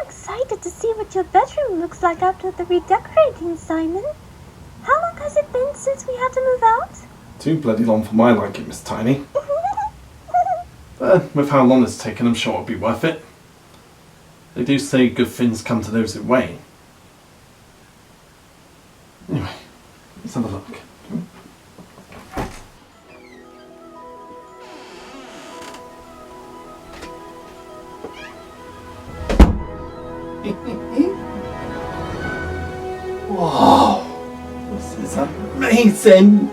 excited to see what your bedroom looks like after the redecorating, Simon. How long has it been since we had to move out? Too bloody long for my liking, Miss Tiny. But with how long it's taken, I'm sure it'll be worth it. They do say good things come to those who wait. Anyway, let's have a look. Whoa! This is amazing!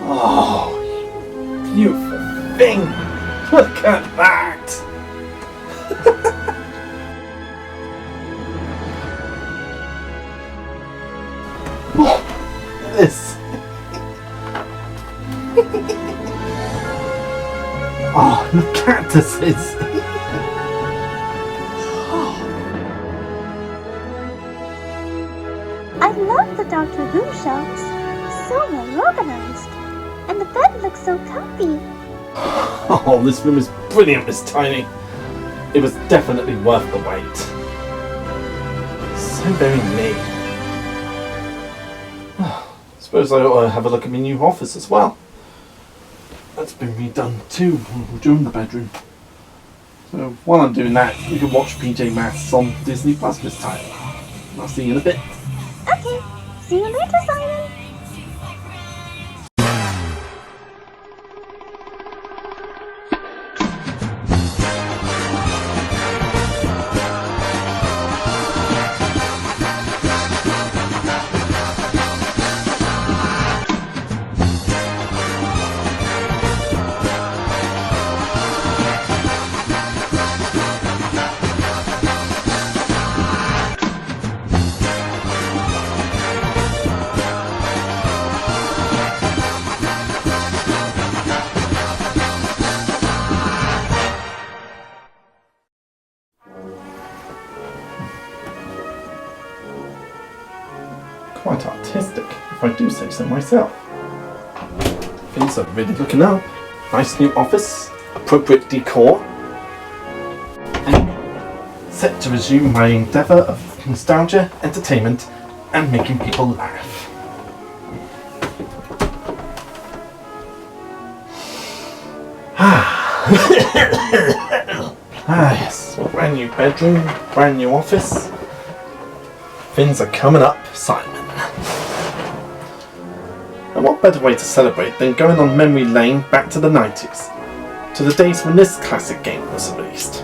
Oh, beautiful thing! Look at that! Oh, this! Oh, the cactuses! I love the Doctor Who shelves. So well organized. And the bed looks so comfy. Oh, this room is brilliant, Miss Tiny. It was definitely worth the wait. So very neat. Suppose I ought to have a look at my new office as well. That's been redone too during the bedroom. So while I'm doing that, you can watch PJ Masks on Disney Plus, Miss Tiny. I'll see you in a bit. Okay, see you later, Simon. Quite artistic, if I do say so myself. Things are really looking up. Nice new office, appropriate decor, and set to resume my endeavour of nostalgia, entertainment, and making people laugh. Yes, brand new bedroom, brand new office. Things are coming up, Simon. And what better way to celebrate than going on memory lane back to the 90s, to the days when this classic game was released.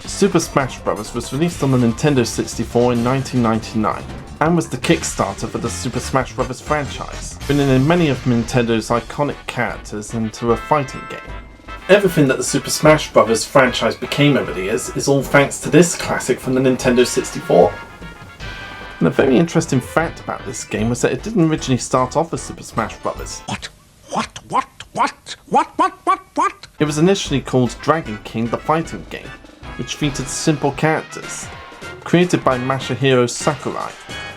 Super Smash Bros. Was released on the Nintendo 64 in 1999 and was the Kickstarter for the Super Smash Bros. Franchise, bringing in many of Nintendo's iconic characters into a fighting game. Everything that the Super Smash Bros. Franchise became over the years is all thanks to this classic from the Nintendo 64. And a very interesting fact about this game was that it didn't originally start off as Super Smash Bros. What? It was initially called Dragon King the Fighting Game, which featured simple characters. Created by Masahiro Sakurai,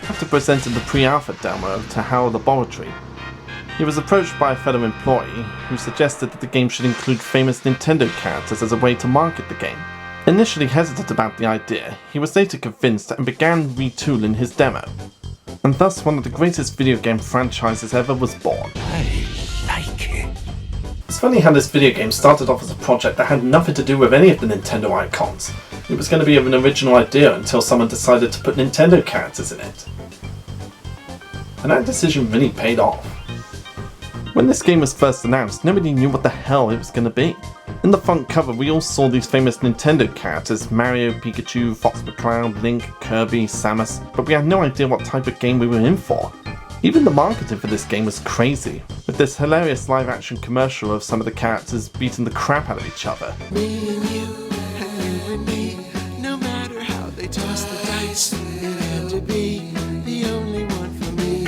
after presenting the pre-alpha demo to HAL Laboratory. He was approached by a fellow employee who suggested that the game should include famous Nintendo characters as a way to market the game. Initially hesitant about the idea, he was later convinced and began retooling his demo. And thus one of the greatest video game franchises ever was born. I like it. It's funny how this video game started off as a project that had nothing to do with any of the Nintendo icons. It was going to be an original idea until someone decided to put Nintendo characters in it. And that decision really paid off. When this game was first announced, nobody knew what the hell it was going to be. In the front cover we all saw these famous Nintendo characters: Mario, Pikachu, Fox McCloud, Link, Kirby, Samus, but we had no idea what type of game we were in for. Even the marketing for this game was crazy, with this hilarious live action commercial of some of the characters beating the crap out of each other. Me and you and me, no matter how they toss the dice, it had to be the only one for me.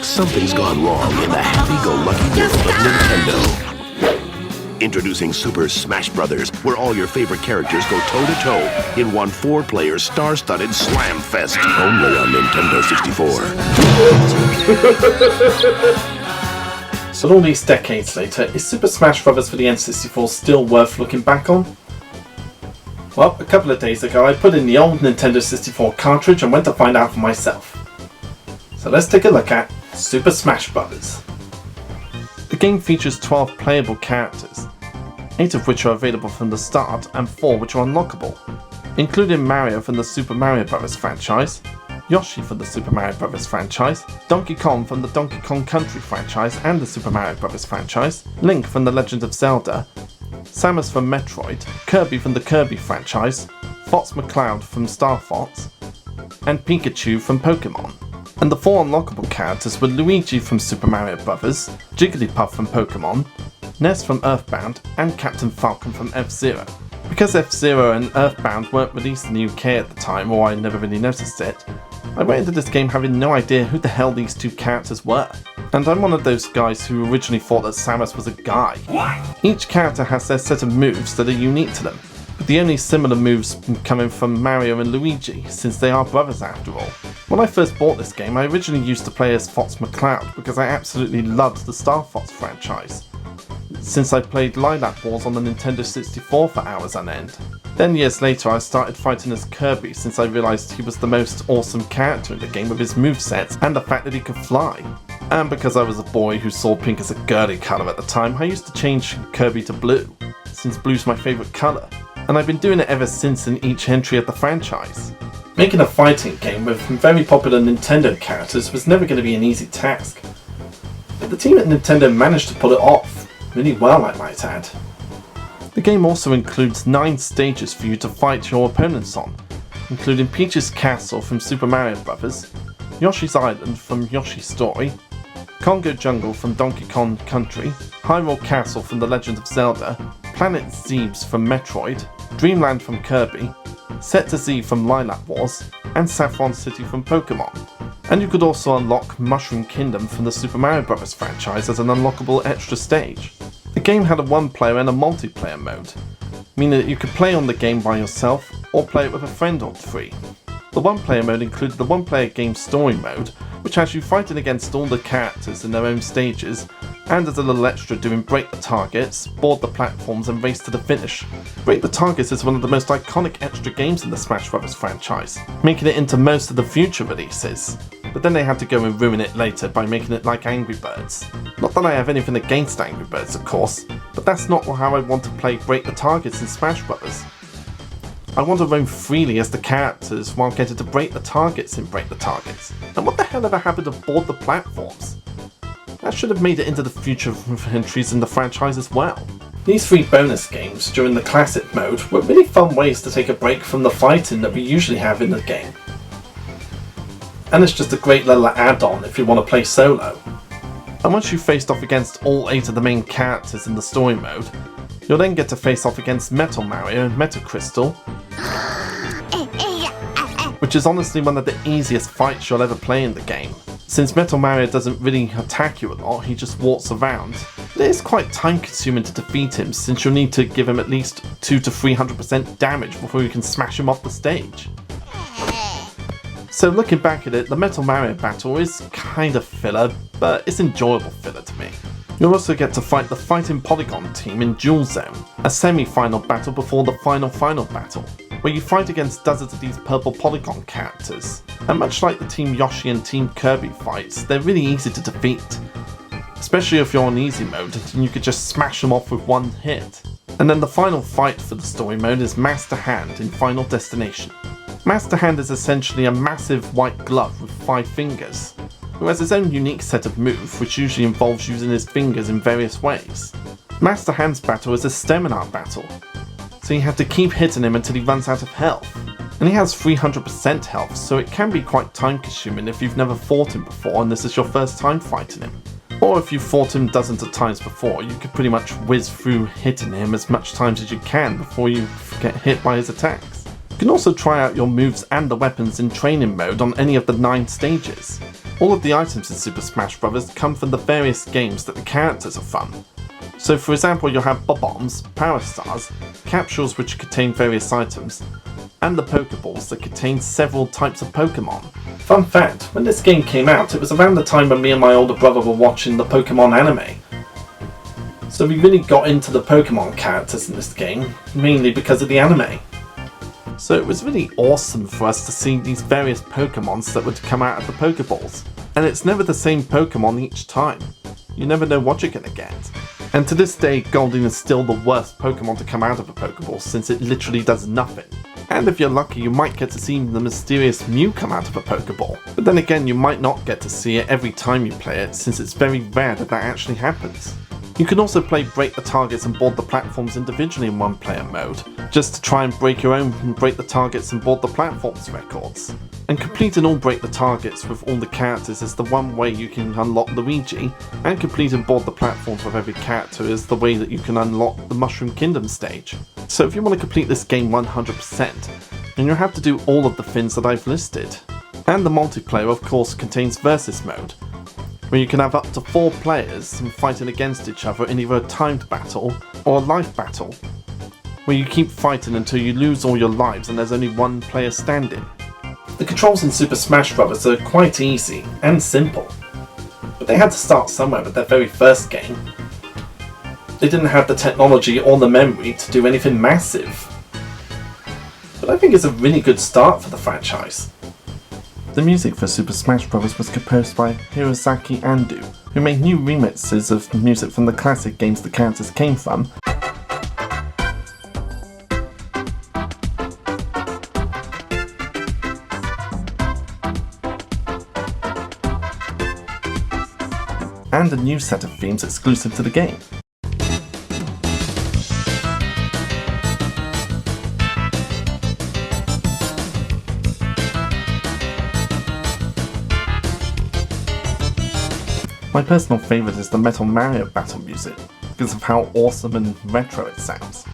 Something's gone wrong in the happy-go-lucky world of Nintendo. Introducing Super Smash Bros., where all your favorite characters go toe-to-toe in one 4-player star-studded slam fest. Only on Nintendo 64. So all these decades later, is Super Smash Bros. For the N64 still worth looking back on? Well, a couple of days ago I put in the old Nintendo 64 cartridge and went to find out for myself. So let's take a look at Super Smash Bros. The game features 12 playable characters, 8 of which are available from the start and 4 which are unlockable, including Mario from the Super Mario Bros. Franchise, Yoshi from the Super Mario Bros. Franchise, Donkey Kong from the Donkey Kong Country franchise and the Super Mario Bros. Franchise, Link from The Legend of Zelda, Samus from Metroid, Kirby from the Kirby franchise, Fox McCloud from Star Fox, and Pikachu from Pokemon. And the 4 unlockable characters were Luigi from Super Mario Bros., Jigglypuff from Pokemon, Ness from Earthbound, and Captain Falcon from F-Zero. Because F-Zero and Earthbound weren't released in the UK at the time, or I never really noticed it, I went into this game having no idea who the hell these 2 characters were. And I'm one of those guys who originally thought that Samus was a guy. What? Each character has their set of moves that are unique to them, with the only similar moves coming from Mario and Luigi, since they are brothers after all. When I first bought this game, I originally used to play as Fox McCloud because I absolutely loved the Star Fox franchise, since I played Lilac Wars on the Nintendo 64 for hours on end. Then years later I started fighting as Kirby since I realised he was the most awesome character in the game with his movesets and the fact that he could fly. And because I was a boy who saw pink as a girly colour at the time, I used to change Kirby to blue, since blue's my favourite colour, and I've been doing it ever since in each entry of the franchise. Making a fighting game with very popular Nintendo characters was never going to be an easy task, but the team at Nintendo managed to pull it off, really well I might add. The game also includes 9 stages for you to fight your opponents on, including Peach's Castle from Super Mario Bros., Yoshi's Island from Yoshi's Story, Congo Jungle from Donkey Kong Country, Hyrule Castle from The Legend of Zelda, Planet Zebes from Metroid, Dreamland from Kirby, Set to Z from Lilac Wars, and Saffron City from Pokemon. And you could also unlock Mushroom Kingdom from the Super Mario Bros. Franchise as an unlockable extra stage. The game had a 1-player and a multiplayer mode, meaning that you could play on the game by yourself or play it with a friend or 3. The 1-player mode included the 1-player game story mode, which has you fighting against all the characters in their own stages, and as a little extra doing break the targets, board the platforms and race to the finish. Break the Targets is one of the most iconic extra games in the Smash Bros. Franchise, making it into most of the future releases. But then they had to go and ruin it later by making it like Angry Birds. Not that I have anything against Angry Birds of course, but that's not how I want to play Break the Targets in Smash Bros. I want to roam freely as the characters while getting to break the targets in Break the Targets. And what the hell ever happened to board the platforms? That should have made it into the future entries in the franchise as well. These 3 bonus games during the classic mode were really fun ways to take a break from the fighting that we usually have in the game. And it's just a great little add-on if you want to play solo. And once you've faced off against all 8 of the main characters in the story mode, you'll then get to face off against Metal Mario and Metal Crystal, which is honestly one of the easiest fights you'll ever play in the game. Since Metal Mario doesn't really attack you a lot, he just walks around. It is quite time consuming to defeat him since you'll need to give him at least 200 to 300% damage before you can smash him off the stage. So looking back at it, the Metal Mario battle is kind of filler, but it's enjoyable filler to me. You'll also get to fight the Fighting Polygon team in Duel Zone, a semi-final battle before the final battle, where you fight against dozens of these purple polygon characters. And much like the Team Yoshi and Team Kirby fights, they're really easy to defeat, especially if you're on easy mode and you could just smash them off with one hit. And then the final fight for the story mode is Master Hand in Final Destination. Master Hand is essentially a massive white glove with 5 fingers, who has his own unique set of moves which usually involves using his fingers in various ways. Master Hand's battle is a stamina battle, so you have to keep hitting him until he runs out of health. And he has 300% health, so it can be quite time consuming if you've never fought him before and this is your first time fighting him. Or if you've fought him dozens of times before, you could pretty much whiz through hitting him as much times as you can before you get hit by his attacks. You can also try out your moves and the weapons in training mode on any of the 9 stages. All of the items in Super Smash Bros. Come from the various games that the characters are from, So for example, you'll have bob-ombs, power stars, capsules which contain various items, and the Pokeballs that contain several types of Pokemon. Fun fact, when this game came out, it was around the time when me and my older brother were watching the Pokemon anime. So we really got into the Pokemon characters in this game, mainly because of the anime. So it was really awesome for us to see these various Pokemons that would come out of the Pokeballs. And it's never the same Pokemon each time. You never know what you're gonna get. And to this day, Goldeen is still the worst Pokemon to come out of a Pokeball since it literally does nothing. And if you're lucky, you might get to see the mysterious Mew come out of a Pokeball. But then again, you might not get to see it every time you play it, since it's very rare that that actually happens. You can also play Break the Targets and Board the Platforms individually in one-player mode, just to try and break your own and Break the Targets and Board the Platforms records. And completing all Break the Targets with all the characters is the one way you can unlock Luigi, and completing Board the Platforms with every character is the way that you can unlock the Mushroom Kingdom stage. So if you want to complete this game 100%, then you'll have to do all of the things that I've listed. And the multiplayer of course contains Versus mode, where you can have up to 4 players fighting against each other in either a timed battle or a life battle, where you keep fighting until you lose all your lives and there's only one player standing. The controls in Super Smash Bros. Are quite easy and simple, but they had to start somewhere with their very first game. They didn't have the technology or the memory to do anything massive, but I think it's a really good start for the franchise. The music for Super Smash Bros. Was composed by Hirosaki Ando, who made new remixes of music from the classic games the characters came from, and a new set of themes exclusive to the game. My personal favourite is the Metal Mario battle music, because of how awesome and retro it sounds.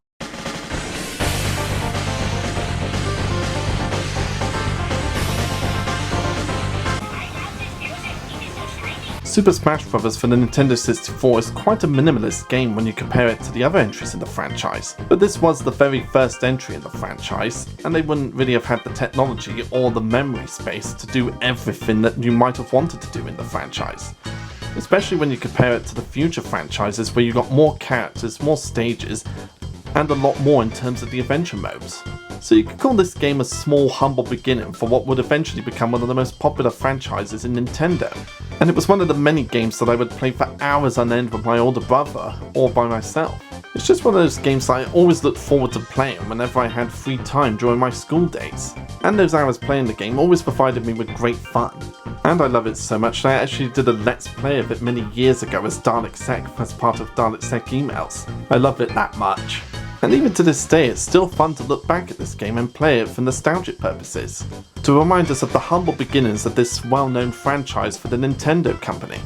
Super Smash Bros. For the Nintendo 64 is quite a minimalist game when you compare it to the other entries in the franchise, but this was the very first entry in the franchise, and they wouldn't really have had the technology or the memory space to do everything that you might have wanted to do in the franchise. Especially when you compare it to the future franchises where you got more characters, more stages, and a lot more in terms of the adventure modes. So you could call this game a small, humble beginning for what would eventually become one of the most popular franchises in Nintendo. And it was one of the many games that I would play for hours on end with my older brother, or by myself. It's just one of those games that I always looked forward to playing whenever I had free time during my school days. And those hours playing the game always provided me with great fun. And I love it so much that I actually did a Let's Play of it many years ago as Dalek44 as part of Dalek44 emails. I love it that much. And even to this day, it's still fun to look back at this game and play it for nostalgic purposes, to remind us of the humble beginnings of this well-known franchise for the Nintendo company.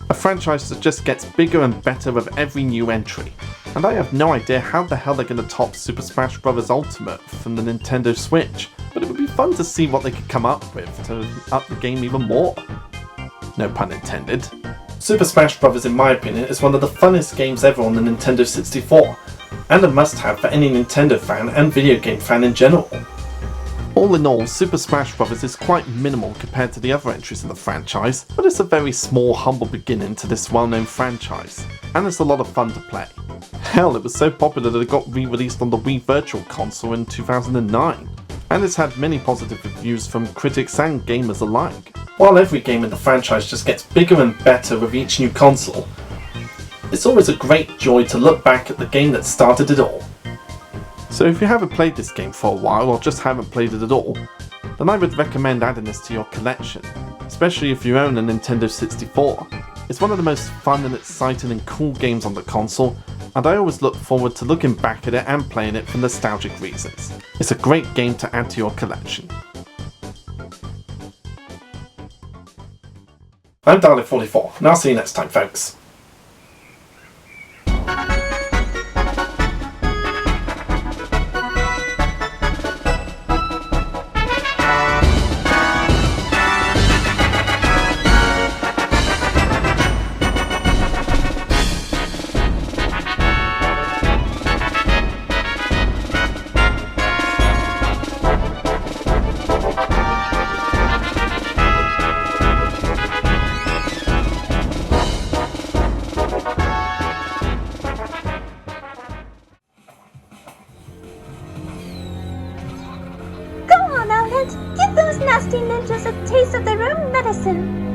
A franchise that just gets bigger and better with every new entry. And I have no idea how the hell they're going to top Super Smash Bros. Ultimate from the Nintendo Switch, but it would be fun to see what they could come up with to up the game even more. No pun intended. Super Smash Bros. In my opinion is one of the funnest games ever on the Nintendo 64, and a must-have for any Nintendo fan and video game fan in general. All in all, Super Smash Bros. Is quite minimal compared to the other entries in the franchise, but it's a very small, humble beginning to this well-known franchise, and it's a lot of fun to play. Hell, it was so popular that it got re-released on the Wii Virtual Console in 2009, and it's had many positive reviews from critics and gamers alike. While every game in the franchise just gets bigger and better with each new console, it's always a great joy to look back at the game that started it all. So if you haven't played this game for a while or just haven't played it at all, then I would recommend adding this to your collection, especially if you own a Nintendo 64. It's one of the most fun and exciting and cool games on the console, and I always look forward to looking back at it and playing it for nostalgic reasons. It's a great game to add to your collection. I'm Dalek44, and I'll see you next time, folks. innocent.